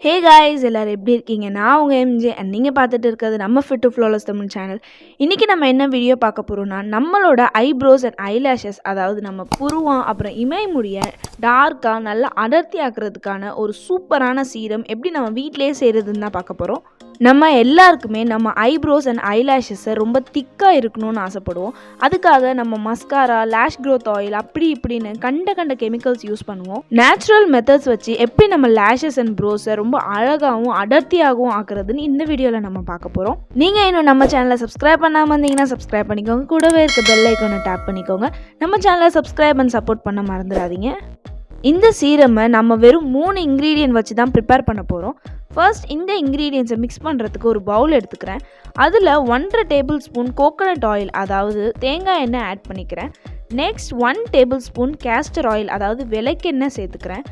Hey guys, எல்லாரும் எப்படி இருக்கீங்க? நான் உங்கள் எம்ஜே அண்ட் நீங்கள் பார்த்துட்டு இருக்கிறது நம்ம fit to flawless Tamil channel. இன்றைக்கி நம்ம என்ன வீடியோ பார்க்க போகிறோம்னா, நம்மளோட ஐப்ரோஸ் அண்ட் ஐலாஷஸ், அதாவது நம்ம புருவம் அப்புறம் இமை முடிய டார்க்காக நல்லா அடர்த்தி ஆக்குறதுக்கான ஒரு சூப்பரான சீரம் எப்படி நம்ம வீட்டிலேயே செய்கிறதுன்னு தான் பார்க்க போகிறோம். நம்ம எல்லாருக்குமே நம்ம ஐப்ரோஸ் அண்ட் ஐலாஷஸை ரொம்ப திக்காக இருக்கணும்னு ஆசைப்படுவோம். அதுக்காக நம்ம மஸ்காரா, லேஷ் க்ரோத் ஆயில் அப்படி இப்படின்னு கண்ட கெமிக்கல்ஸ் யூஸ் பண்ணுவோம். நேச்சுரல் மெத்தட்ஸ் வச்சு எப்படி நம்ம லேஷஸ் அண்ட் ப்ரோஸை ரொம்ப அழகாகவும் அடர்த்தியாகவும் ஆக்குறதுன்னு இந்த வீடியோவில் நம்ம பார்க்க போகிறோம். நீங்கள் இன்னும் நம்ம சேனலை சப்ஸ்கிரைப் பண்ணாமல் இருந்தீங்கன்னா சப்ஸ்கிரைப் பண்ணிக்கோங்க. கூடவே இருக்க பெல் ஐக்கானை டேப் பண்ணிக்கோங்க. நம்ம சேனலை சப்ஸ்கிரைப் அண்ட் சப்போர்ட் பண்ண மறந்துடாதீங்க. இந்த சீரமை நம்ம வெறும் 3 இன்க்ரீடியன்ட் வச்சு தான் ப்ரிப்பேர் பண்ண போகிறோம். ஃபர்ஸ்ட் இந்த இன்க்ரீடியன்ஸை மிக்ஸ் பண்ணுறதுக்கு ஒரு பவுல் எடுத்துக்கிறேன். அதில் 1.5 டேபிள் ஸ்பூன் கோகோனட் ஆயில், அதாவது தேங்காய் எண்ணெய் ஆட் பண்ணிக்கிறேன். Next 1 tablespoon castor oil, அதாவது விளக்கெண்ணெய் சேர்த்துக்கிறேன்.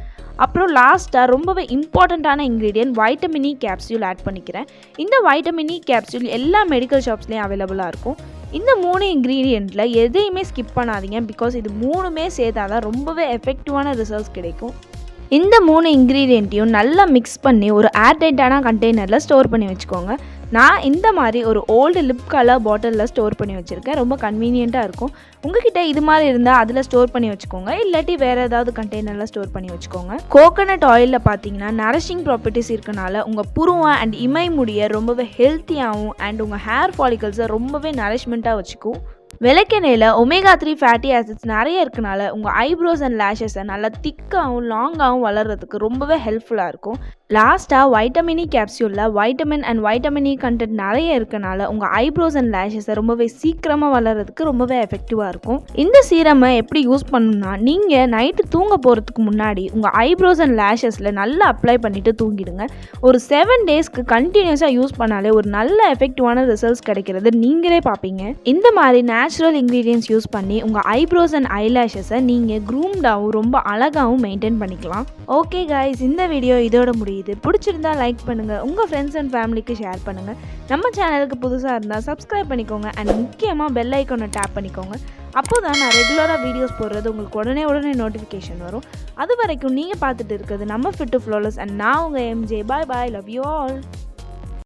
அப்புறம் லாஸ்ட்டாக ரொம்பவே இம்பார்ட்டண்ட்டான ingredient vitamin E capsule add பண்ணிக்கிறேன். இந்த வைட்டமின் இ கேப்சியூல் எல்லா மெடிக்கல் ஷாப்ஸ்லேயும் அவைலபிளாக இருக்கும். இந்த 3 இன்க்ரீடியண்ட்டில் எதையுமே ஸ்கிப் பண்ணாதீங்க. பிகாஸ் இது 3மே சேர்த்தா தான் ரொம்பவே எஃபெக்டிவான ரிசல்ட்ஸ் கிடைக்கும். இந்த 3 இன்க்ரீடியண்ட்டையும் நல்லா மிக்ஸ் பண்ணி ஒரு ஏர்டைட்டான கண்டெய்னரில் ஸ்டோர் பண்ணி வச்சுக்கோங்க. நான் இந்த மாதிரி ஒரு ஓல்டு லிப் கலர் பாட்டிலில் ஸ்டோர் பண்ணி வச்சுருக்கேன். ரொம்ப கன்வீனியண்ட்டாக இருக்கும். உங்ககிட்ட இது மாதிரி இருந்தால் அதில் ஸ்டோர் பண்ணி வச்சுக்கோங்க. இல்லாட்டி வேறு ஏதாவது கண்டெய்னரில் ஸ்டோர் பண்ணி வச்சுக்கோங்க. கோகோனட் ஆயிலில் பார்த்தீங்கன்னா நரிஷிங் ப்ராப்பர்ட்டிஸ் இருக்கனால உங்கள் புருவம் அண்ட் இமை முடிய ரொம்பவே ஹெல்த்தியாகவும் அண்ட் உங்கள் ஹேர் ஃபாலிகல்ஸை ரொம்பவே நரிஷ்மெண்ட்டாக வச்சுக்கும். விளக்கெண்ணெயில் omega-3 ஃபேட்டி ஆசிட்ஸ் நிறைய இருக்கனால உங்கள் ஐப்ரோஸ் அண்ட் லேஷஸை நல்லா திக்காகவும் லாங்காகவும் வளர்கிறதுக்கு ரொம்பவே ஹெல்ப்ஃபுல்லாக இருக்கும். லாஸ்ட்டாக வைட்டமின் இ கேப்சியூலில் vitamin and vitamin E content நிறைய இருக்கனால உங்கள் ஐப்ரோஸ் அண்ட் லேஷஸை ரொம்பவே சீக்கிரமாக வளர்கிறதுக்கு ரொம்பவே எஃபெக்டிவாக இருக்கும். இந்த சீரமை எப்படி யூஸ் பண்ணணும்னா, நீங்கள் நைட்டு தூங்க போகிறதுக்கு முன்னாடி உங்கள் ஐப்ரோஸ் அண்ட் லேஷஸில் நல்லா அப்ளை பண்ணிவிட்டு தூங்கிடுங்க. ஒரு 7 டேஸ்க்கு கண்டினியூஸாக யூஸ் பண்ணாலே ஒரு நல்ல எஃபெக்டிவான ரிசல்ட்ஸ் கிடைக்கிறது நீங்களே பார்ப்பீங்க. இந்த மாதிரி நேச்சுரல் இன்க்ரீடியன்ஸ் யூஸ் பண்ணி உங்கள் ஐப்ரோஸ் அண்ட் ஐலாஷஸை நீங்கள் க்ரூம்டாகவும் ரொம்ப அழகாகவும் மெயின்டைன் பண்ணிக்கலாம். ஓகே காய்ஸ், இந்த வீடியோ இதோட முடியுது. பிடிச்சிருந்தா லைக் பண்ணுங்கள், உங்கள் ஃப்ரெண்ட்ஸ் அண்ட் ஃபேமிலிக்கு ஷேர் பண்ணுங்கள். நம்ம சேனலுக்கு புதுசாக இருந்தால் சப்ஸ்கிரைப் பண்ணிக்கோங்க அண்ட் முக்கியமாக பெல் ஐக்கானை டேப் பண்ணிக்கோங்க. அப்போ தான் நான் ரெகுலராக வீடியோஸ் போடுறது உங்களுக்கு உடனே நோட்டிஃபிகேஷன் வரும். அது வரைக்கும் நீங்கள் பார்த்துட்டு இருக்கிறது நம்ம ஃபிட் டு ஃப்ளாலெஸ் அண்ட் நான் உங்கள் MJ. Bye bye, love you all.